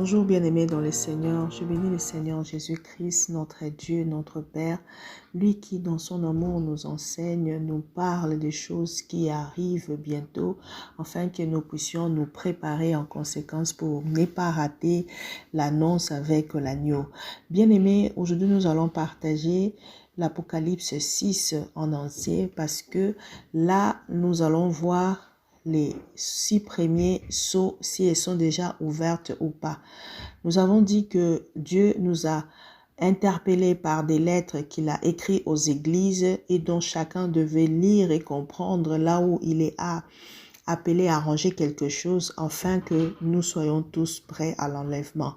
Bonjour bien-aimés dans le Seigneur, je bénis le Seigneur Jésus-Christ, notre Dieu, notre Père, lui qui dans son amour nous enseigne, nous parle des choses qui arrivent bientôt, afin que nous puissions nous préparer en conséquence pour ne pas rater l'annonce avec l'agneau. Bien-aimés, aujourd'hui nous allons partager l'Apocalypse 6 en entier parce que là nous allons voir les 6 premiers sceaux, si elles sont déjà ouvertes ou pas. Nous avons dit que Dieu nous a interpellés par des lettres qu'il a écrites aux églises et dont chacun devait lire et comprendre là où il est appelé à ranger quelque chose afin que nous soyons tous prêts à l'enlèvement.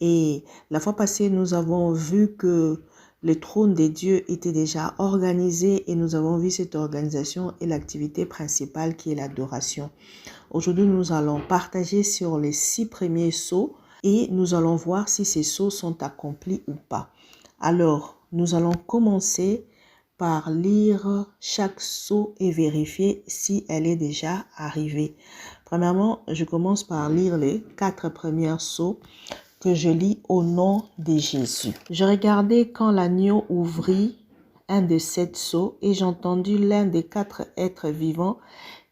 Et la fois passée, nous avons vu que le trône des dieux était déjà organisé et nous avons vu cette organisation et l'activité principale qui est l'adoration. Aujourd'hui, nous allons partager sur les 6 premiers sceaux et nous allons voir si ces sceaux sont accomplis ou pas. Alors, nous allons commencer par lire chaque sceau et vérifier si elle est déjà arrivée. Premièrement, je commence par lire les 4 premiers sceaux que je lis au nom de Jésus. Je regardais quand l'agneau ouvrit un de 7 sceaux et j'entendis l'un des 4 êtres vivants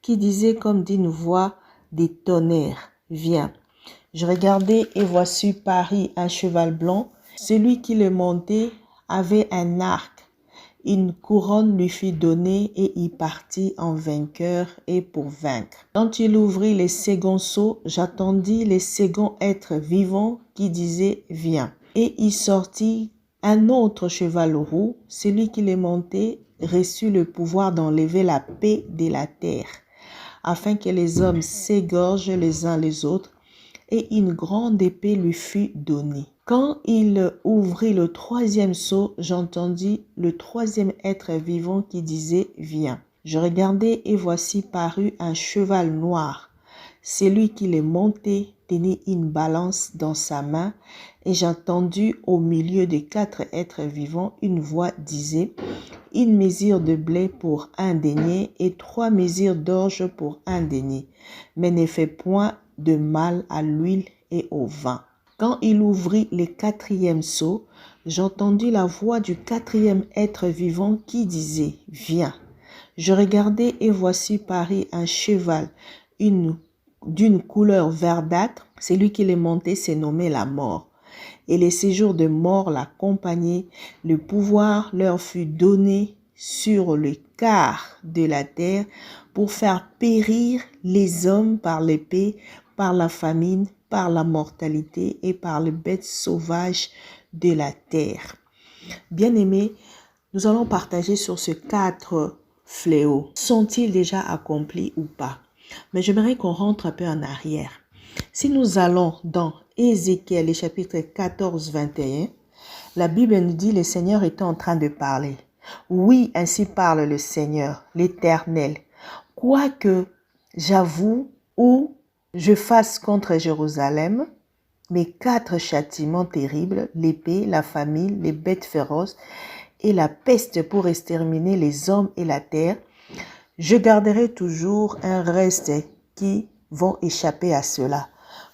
qui disait comme d'une voix des tonnerres, « Viens !» Je regardai et voici parut un cheval blanc. Celui qui le montait avait un arc. Une couronne lui fut donnée et il partit en vainqueur et pour vaincre. Quand il ouvrit les seconds sceaux, j'attendis les seconds êtres vivants qui disaient « Viens !» Et il sortit un autre cheval roux. Celui qui le montait reçut le pouvoir d'enlever la paix de la terre, afin que les hommes s'égorgent les uns les autres, et une grande épée lui fut donnée. Quand il ouvrit le 3e sceau, j'entendis le 3e être vivant qui disait « Viens !» Je regardai et voici parut un cheval noir. Celui qui le montait tenait une balance dans sa main, et j'entendis au milieu des 4 êtres vivants une voix disait « Une mesure de blé pour un denier et 3 mesures d'orge pour un denier, mais ne fais point de mal à l'huile et au vin. » Quand il ouvrit le 4e sceau, j'entendis la voix du 4e être vivant qui disait « Viens !» Je regardai et voici parut un cheval d'une couleur verdâtre. Celui qui le montait s'est nommé la mort. Et les séjours de mort l'accompagnaient. Le pouvoir leur fut donné sur le quart de la terre pour faire périr les hommes par l'épée, par la famine, par la mortalité et par les bêtes sauvages de la terre. Bien-aimés, nous allons partager sur ces 4 fléaux. Sont-ils déjà accomplis ou pas? Mais j'aimerais qu'on rentre un peu en arrière. Si nous allons dans Ézéchiel, les chapitres 14, 21, la Bible nous dit le Seigneur était en train de parler. Oui, ainsi parle le Seigneur, l'Éternel. Quoique j'avoue ou je fasse contre Jérusalem mes 4 châtiments terribles, l'épée, la famine, les bêtes féroces et la peste pour exterminer les hommes et la terre, je garderai toujours un reste qui vont échapper à cela.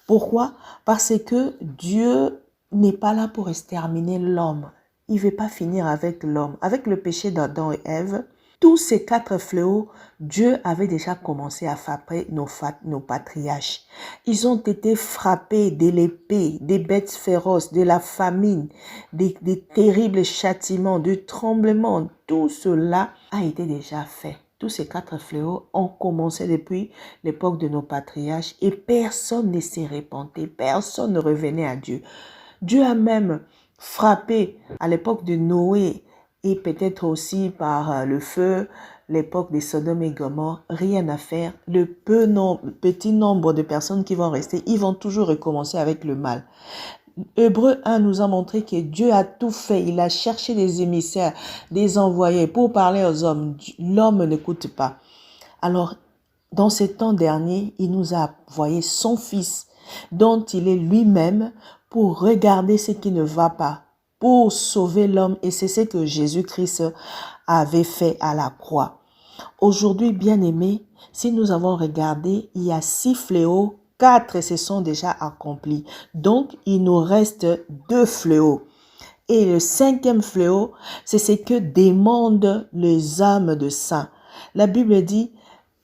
Pourquoi? Parce que Dieu n'est pas là pour exterminer l'homme. Il ne veut pas finir avec l'homme. Avec le péché d'Adam et Ève, tous ces 4 fléaux, Dieu avait déjà commencé à frapper nos patriarches. Ils ont été frappés de l'épée, des bêtes féroces, de la famine, des terribles châtiments, du tremblement. Tout cela a été déjà fait. Tous ces 4 fléaux ont commencé depuis l'époque de nos patriarches et personne ne s'est repenté, personne ne revenait à Dieu. Dieu a même frappé à l'époque de Noé et peut-être aussi par le feu, l'époque des Sodome et Gomorrhe, rien à faire. Le petit nombre de personnes qui vont rester, ils vont toujours recommencer avec le mal. Hébreux 1 nous a montré que Dieu a tout fait. Il a cherché des émissaires, des envoyés pour parler aux hommes. L'homme n'écoute pas. Alors, dans ces temps derniers, il nous a envoyé son Fils, dont il est lui-même, pour regarder ce qui ne va pas, pour sauver l'homme. Et c'est ce que Jésus-Christ avait fait à la croix. Aujourd'hui, bien-aimés, si nous avons regardé, il y a 6 fléaux 4 se sont déjà accomplis. Donc, il nous reste 2 fléaux. Et le 5e fléau, c'est ce que demandent les âmes de saints. La Bible dit,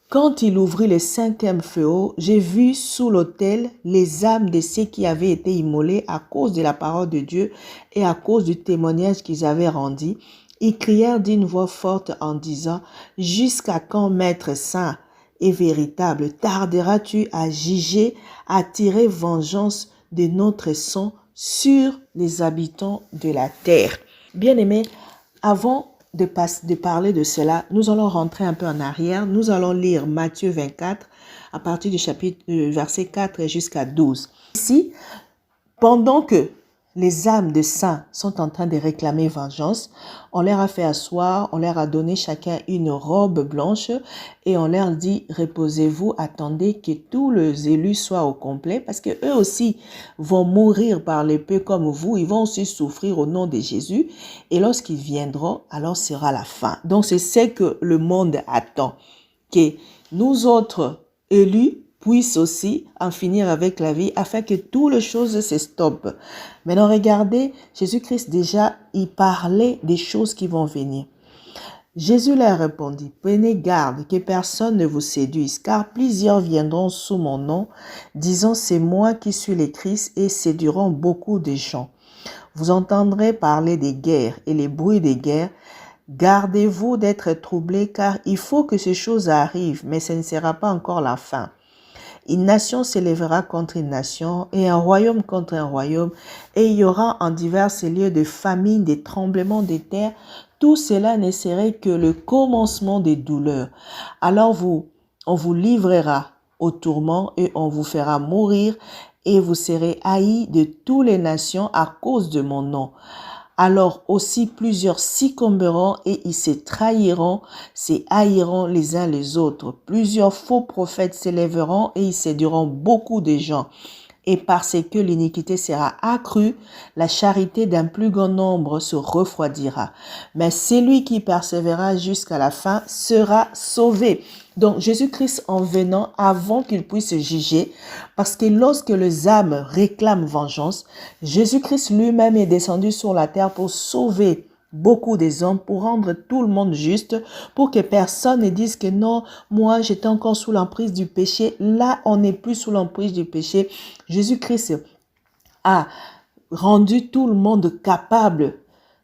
quand il ouvrit le 5e fléau, j'ai vu sous l'autel les âmes de ceux qui avaient été immolés à cause de la parole de Dieu et à cause du témoignage qu'ils avaient rendu. Ils crièrent d'une voix forte en disant, « Jusqu'à quand, Maître saint et véritable, tarderas-tu à juger, à tirer vengeance de notre sang sur les habitants de la terre? » Bien-aimés, avant de parler de cela, nous allons rentrer un peu en arrière. Nous allons lire Matthieu 24 à partir du verset 4 jusqu'à 12. Ici, pendant que les âmes de saints sont en train de réclamer vengeance, on leur a fait asseoir, on leur a donné chacun une robe blanche et on leur dit, reposez-vous, attendez que tous les élus soient au complet parce que eux aussi vont mourir par l'épée comme vous, ils vont aussi souffrir au nom de Jésus et lorsqu'ils viendront, alors sera la fin. Donc c'est ce que le monde attend, que nous autres élus puisse aussi en finir avec la vie afin que toutes les choses se stoppent. Maintenant, regardez, Jésus-Christ déjà, il parlait des choses qui vont venir. Jésus leur répondit, « Prenez garde que personne ne vous séduise, car plusieurs viendront sous mon nom, disant, c'est moi qui suis le Christ, et séduiront beaucoup de gens. Vous entendrez parler des guerres et les bruits des guerres. Gardez-vous d'être troublés, car il faut que ces choses arrivent, mais ce ne sera pas encore la fin. Une nation s'élèvera contre une nation et un royaume contre un royaume et il y aura en divers lieux de famine, des tremblements de terre. Tout cela ne serait que le commencement des douleurs. Alors on vous livrera au tourment et on vous fera mourir et vous serez haïs de toutes les nations à cause de mon nom. Alors aussi plusieurs succomberont et ils se trahiront, se haïront les uns les autres. Plusieurs faux prophètes s'élèveront et ils séduiront beaucoup de gens. Et parce que l'iniquité sera accrue, la charité d'un plus grand nombre se refroidira. Mais celui qui persévérera jusqu'à la fin sera sauvé. Donc Jésus-Christ en venant avant qu'il puisse juger, parce que lorsque les âmes réclament vengeance, Jésus-Christ lui-même est descendu sur la terre pour sauver beaucoup des hommes, pour rendre tout le monde juste, pour que personne ne dise que non, moi j'étais encore sous l'emprise du péché. Là, on n'est plus sous l'emprise du péché. Jésus-Christ a rendu tout le monde capable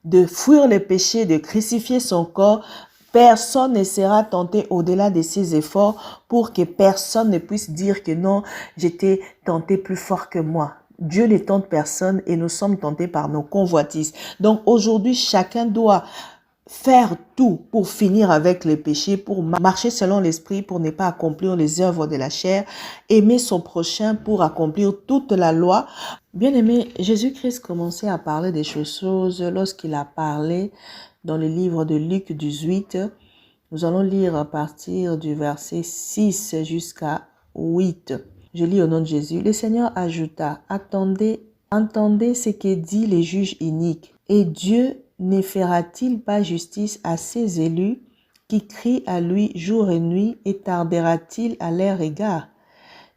de fuir le péché, de crucifier son corps. Personne ne sera tenté au-delà de ses efforts pour que personne ne puisse dire que non, j'étais tenté plus fort que moi. Dieu ne tente personne et nous sommes tentés par nos convoitises. Donc aujourd'hui, chacun doit faire tout pour finir avec le péché, pour marcher selon l'esprit, pour ne pas accomplir les œuvres de la chair, aimer son prochain pour accomplir toute la loi. Bien aimé, Jésus-Christ commençait à parler des choses lorsqu'il a parlé dans le livre de Luc 18. Nous allons lire à partir du verset 6 jusqu'à 8. Je lis au nom de Jésus. Le Seigneur ajouta, « Entendez ce que dit les juges iniques. Et Dieu ne fera-t-il pas justice à ses élus qui crient à lui jour et nuit et tardera-t-il à leur égard?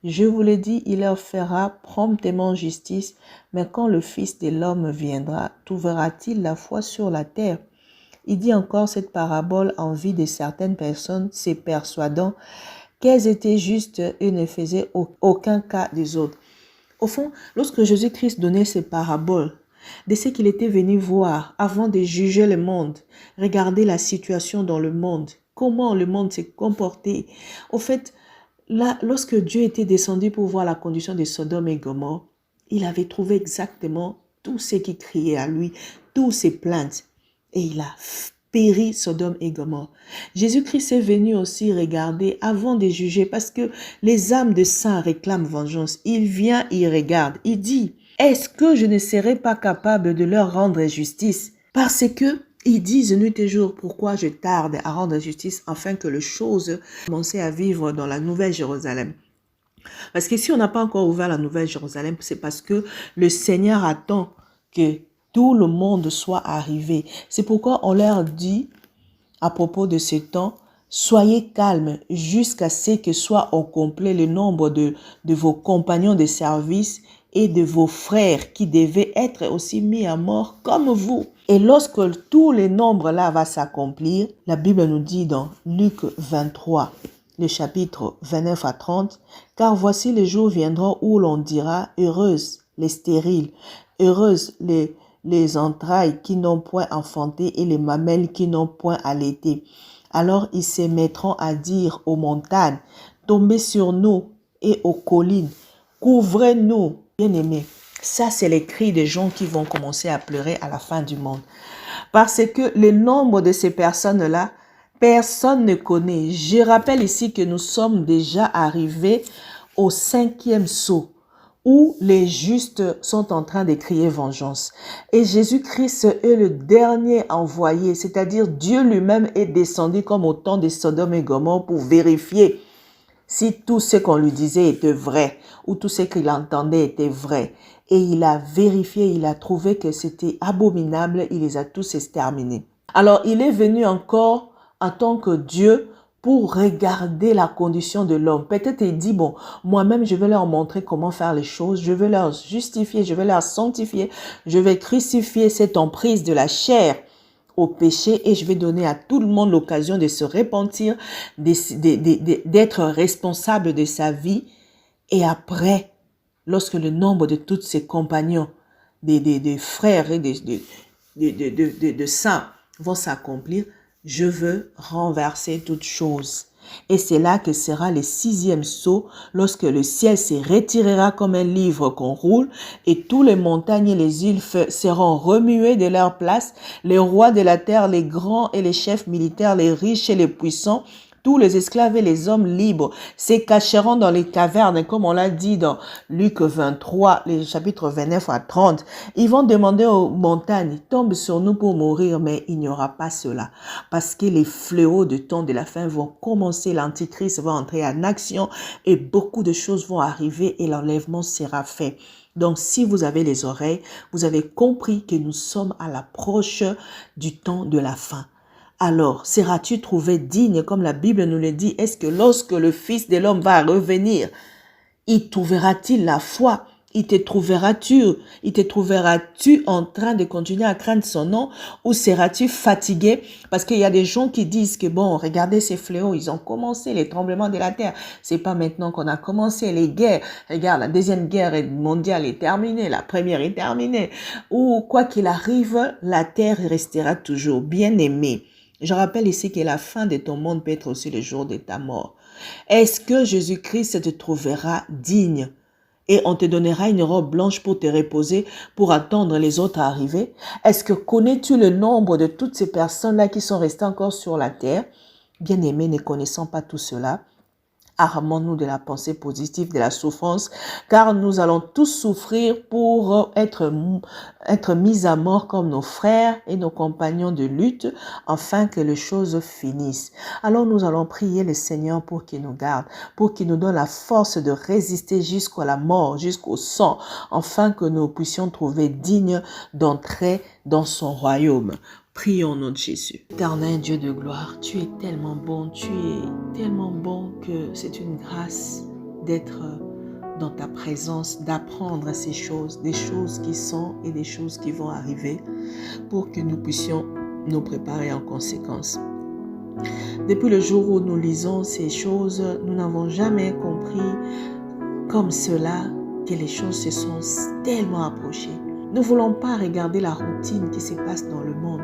Je vous le dis, il leur fera promptement justice, mais quand le Fils de l'homme viendra, trouvera-t-il la foi sur la terre? » Il dit encore cette parabole en vue de certaines personnes, se persuadant qu'elles étaient justes et ne faisaient aucun cas des autres. Au fond, lorsque Jésus-Christ donnait ces paraboles, de ce qu'il était venu voir avant de juger le monde, regarder la situation dans le monde, comment le monde s'est comporté. Au fait, là, lorsque Dieu était descendu pour voir la condition de Sodome et Gomorrhe, il avait trouvé exactement tous ceux qui criaient à lui, tous ces plaintes, et il a péri Sodome et Gomorrhe. Jésus-Christ est venu aussi regarder avant de juger parce que les âmes de saints réclament vengeance. Il vient, il regarde, il dit, est-ce que je ne serai pas capable de leur rendre justice? Parce que ils disent nuit et jour, pourquoi je tarde à rendre justice afin que les choses commencent à vivre dans la Nouvelle Jérusalem. Parce que si on n'a pas encore ouvert la Nouvelle Jérusalem, c'est parce que le Seigneur attend que tout le monde soit arrivé. C'est pourquoi on leur dit, à propos de ce temps, Soyez calmes jusqu'à ce que soit au complet le nombre de vos compagnons de service et de vos frères qui devaient être aussi mis à mort comme vous. Et lorsque tous les nombres là va s'accomplir, la Bible nous dit dans Luc 23, le chapitre 29 à 30, « Car voici les jours viendront où l'on dira, heureuses les stériles, heureuses les entrailles qui n'ont point enfanté et les mamelles qui n'ont point allaité. Alors ils se mettront à dire aux montagnes, tombez sur nous, et aux collines, couvrez-nous. » Bien-aimés, ça c'est les cris des gens qui vont commencer à pleurer à la fin du monde. Parce que le nombre de ces personnes-là, personne ne connaît. Je rappelle ici que nous sommes déjà arrivés au 5e sceau, où les justes sont en train de crier vengeance. Et Jésus-Christ est le dernier envoyé, c'est-à-dire Dieu lui-même est descendu comme au temps de Sodome et Gomorrhe pour vérifier si tout ce qu'on lui disait était vrai ou tout ce qu'il entendait était vrai. Et il a vérifié, il a trouvé que c'était abominable, il les a tous exterminés. Alors il est venu encore en tant que Dieu pour regarder la condition de l'homme. Peut-être il dit, bon, moi-même je vais leur montrer comment faire les choses, je vais leur justifier, je vais leur sanctifier, je vais crucifier cette emprise de la chair au péché et je vais donner à tout le monde l'occasion de se repentir, d'être responsable de sa vie. Et après, lorsque le nombre de tous ses compagnons, des frères et de saints vont s'accomplir, je veux renverser toutes choses. Et c'est là que sera le 6e sceau, lorsque le ciel se retirera comme un livre qu'on roule, et tous les montagnes et les îles seront remuées de leur place, les rois de la terre, les grands et les chefs militaires, les riches et les puissants, tous les esclaves et les hommes libres se cacheront dans les cavernes, comme on l'a dit dans Luc 23, les chapitres 29 à 30. Ils vont demander aux montagnes, tombe sur nous pour mourir, mais il n'y aura pas cela. Parce que les fléaux du temps de la fin vont commencer, l'antichrist va entrer en action et beaucoup de choses vont arriver et l'enlèvement sera fait. Donc, si vous avez les oreilles, vous avez compris que nous sommes à l'approche du temps de la fin. Alors, seras-tu trouvé digne, comme la Bible nous le dit? Est-ce que lorsque le Fils de l'homme va revenir, il trouvera-t-il la foi? Il te trouveras-tu en train de continuer à craindre son nom ou seras-tu fatigué? Parce qu'il y a des gens qui disent que bon, regardez ces fléaux, ils ont commencé les tremblements de la terre. C'est pas maintenant qu'on a commencé les guerres. Regarde, la 2e guerre mondiale est terminée, la 1re est terminée. Ou quoi qu'il arrive, la terre restera toujours bien-aimée. Je rappelle ici que la fin de ton monde peut être aussi le jour de ta mort. Est-ce que Jésus-Christ te trouvera digne et on te donnera une robe blanche pour te reposer, pour attendre les autres à arriver? Est-ce que connais-tu le nombre de toutes ces personnes-là qui sont restées encore sur la terre? Bien-aimés, ne connaissant pas tout cela, armons-nous de la pensée positive, de la souffrance, car nous allons tous souffrir pour être mis à mort comme nos frères et nos compagnons de lutte, afin que les choses finissent. Alors nous allons prier le Seigneur pour qu'il nous garde, pour qu'il nous donne la force de résister jusqu'à la mort, jusqu'au sang, afin que nous puissions trouver digne d'entrer dans son royaume. Prions au nom de Jésus. Éternel Dieu de gloire, tu es tellement bon que c'est une grâce d'être dans ta présence, d'apprendre ces choses, des choses qui sont et des choses qui vont arriver pour que nous puissions nous préparer en conséquence. Depuis le jour où nous lisons ces choses, nous n'avons jamais compris comme cela que les choses se sont tellement approchées. Nous ne voulons pas regarder la routine qui se passe dans le monde,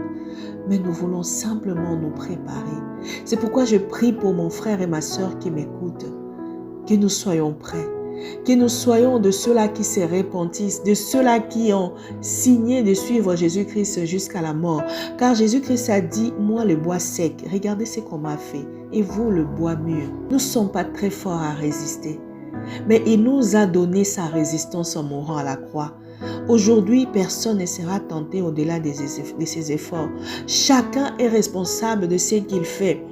mais nous voulons simplement nous préparer. C'est pourquoi je prie pour mon frère et ma sœur qui m'écoutent, que nous soyons prêts, que nous soyons de ceux-là qui se repentissent, de ceux-là qui ont signé de suivre Jésus-Christ jusqu'à la mort. Car Jésus-Christ a dit, moi le bois sec, regardez ce qu'on m'a fait, et vous le bois mûr. Nous ne sommes pas très forts à résister, mais il nous a donné sa résistance en mourant à la croix. Aujourd'hui, personne ne sera tenté au-delà de ses efforts. Chacun est responsable de ce qu'il fait.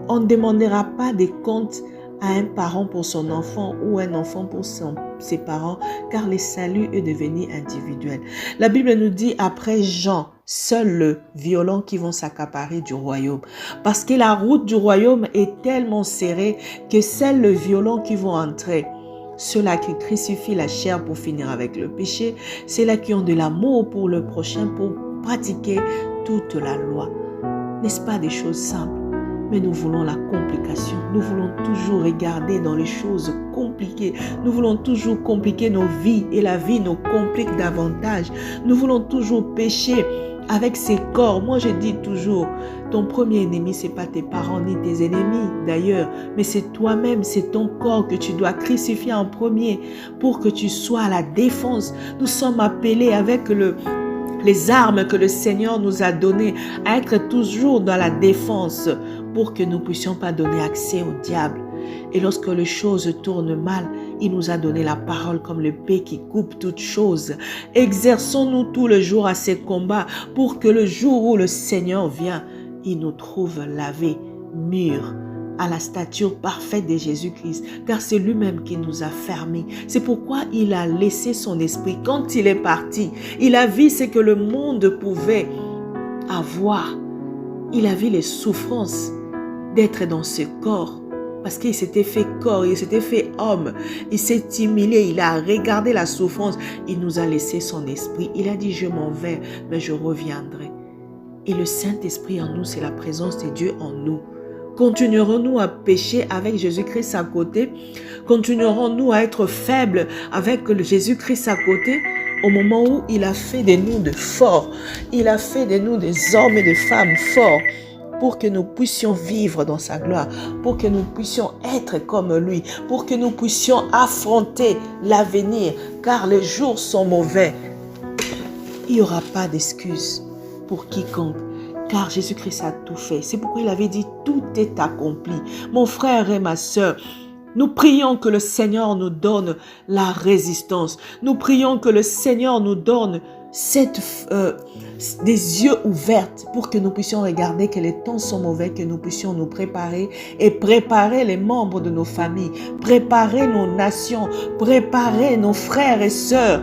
On ne demandera pas des comptes à un parent pour son enfant ou un enfant pour ses parents, car le salut est devenu individuel. La Bible nous dit après Jean, seuls le violent qui vont s'accaparer du royaume. Parce que la route du royaume est tellement serrée que seuls le violent qui vont entrer. Ceux-là qui crucifient la chair pour finir avec le péché, ceux-là qui ont de l'amour pour le prochain pour pratiquer toute la loi. N'est-ce pas des choses simples? Mais nous voulons la complication. Nous voulons toujours regarder dans les choses compliquées. Nous voulons toujours compliquer nos vies et la vie nous complique davantage. Nous voulons toujours pécher avec ses corps. Moi, je dis toujours, ton premier ennemi, ce n'est pas tes parents ni tes ennemis d'ailleurs, mais c'est toi-même, c'est ton corps que tu dois crucifier en premier pour que tu sois à la défense. Nous sommes appelés avec les armes que le Seigneur nous a données à être toujours dans la défense pour que nous ne puissions pas donner accès au diable. Et lorsque les choses tournent mal, il nous a donné la parole comme le paix qui coupe toutes choses. Exerçons-nous tout le jour à ces combats pour que le jour où le Seigneur vient, il nous trouve lavés, mûrs, à la stature parfaite de Jésus-Christ, car c'est lui-même qui nous a fermés. C'est pourquoi il a laissé son esprit. Quand il est parti, il a vu ce que le monde pouvait avoir. Il a vu les souffrances d'être dans ce corps, parce qu'il s'était fait corps, il s'était fait homme, il s'est humilié, il a regardé la souffrance, il nous a laissé son esprit. Il a dit, je m'en vais, mais je reviendrai. Et le Saint-Esprit en nous, c'est la présence de Dieu en nous. Continuerons-nous à pécher avec Jésus-Christ à côté? Continuerons-nous à être faibles avec Jésus-Christ à côté? Au moment où il a fait de nous de forts, il a fait de nous des hommes et des femmes forts pour que nous puissions vivre dans sa gloire, pour que nous puissions être comme lui, pour que nous puissions affronter l'avenir, car les jours sont mauvais. Il n'y aura pas d'excuse pour quiconque, car Jésus-Christ a tout fait. C'est pourquoi il avait dit, tout est accompli. Mon frère et ma sœur, nous prions que le Seigneur nous donne la résistance. Nous prions que le Seigneur nous donne des yeux ouverts pour que nous puissions regarder que les temps sont mauvais, que nous puissions nous préparer et préparer les membres de nos familles, préparer nos nations, préparer nos frères et sœurs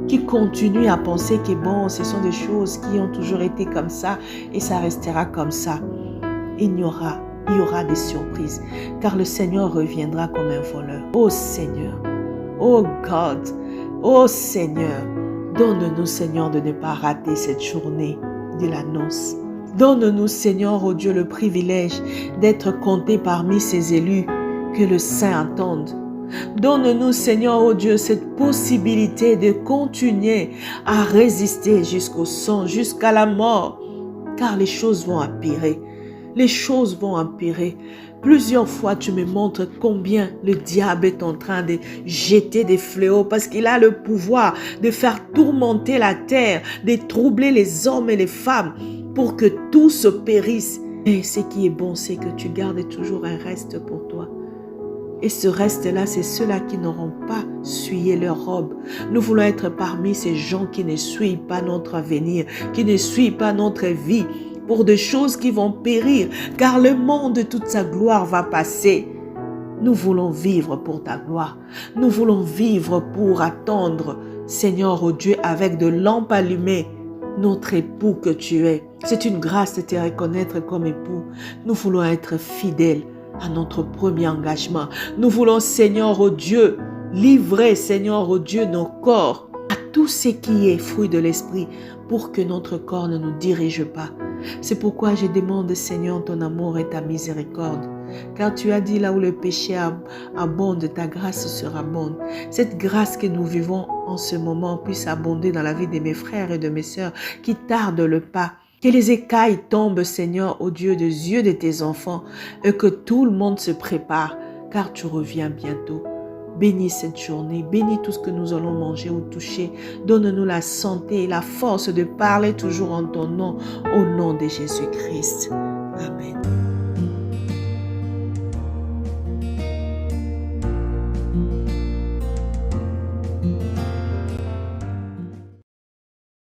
qui continuent à penser que bon, ce sont des choses qui ont toujours été comme ça et ça restera comme ça. Il y aura des surprises, car le Seigneur reviendra comme un voleur. Oh Seigneur, oh God, oh Seigneur, donne-nous Seigneur de ne pas rater cette journée de la noce. Donne-nous Seigneur, oh Dieu, le privilège d'être compté parmi ces élus que le Saint entende. Donne-nous Seigneur, oh Dieu, cette possibilité de continuer à résister jusqu'au sang, jusqu'à la mort, car les choses vont empirer. Les choses vont empirer. Plusieurs fois, tu me montres combien le diable est en train de jeter des fléaux parce qu'il a le pouvoir de faire tourmenter la terre, de troubler les hommes et les femmes pour que tout se périsse. Et ce qui est bon, c'est que tu gardes toujours un reste pour toi. Et ce reste-là, c'est ceux-là qui n'auront pas souillé leur robe. Nous voulons être parmi ces gens qui ne souillent pas notre avenir, qui ne souillent pas notre vie, pour des choses qui vont périr, car le monde, toute sa gloire va passer. Nous voulons vivre pour ta gloire. Nous voulons vivre pour attendre, Seigneur, oh Dieu, avec de lampes allumées, notre époux que tu es. C'est une grâce de te reconnaître comme époux. Nous voulons être fidèles à notre premier engagement. Nous voulons, Seigneur, oh Dieu, livrer, Seigneur, oh Dieu, nos corps à tout ce qui est fruit de l'esprit pour que notre corps ne nous dirige pas. C'est pourquoi je demande, Seigneur, ton amour et ta miséricorde. Car tu as dit, là où le péché abonde, ta grâce sera bonne. Cette grâce que nous vivons en ce moment puisse abonder dans la vie de mes frères et de mes sœurs qui tardent le pas. Que les écailles tombent, Seigneur, au Dieu des yeux de tes enfants et que tout le monde se prépare, car tu reviens bientôt. Bénis cette journée, bénis tout ce que nous allons manger ou toucher. Donne-nous la santé et la force de parler toujours en ton nom, au nom de Jésus-Christ. Amen.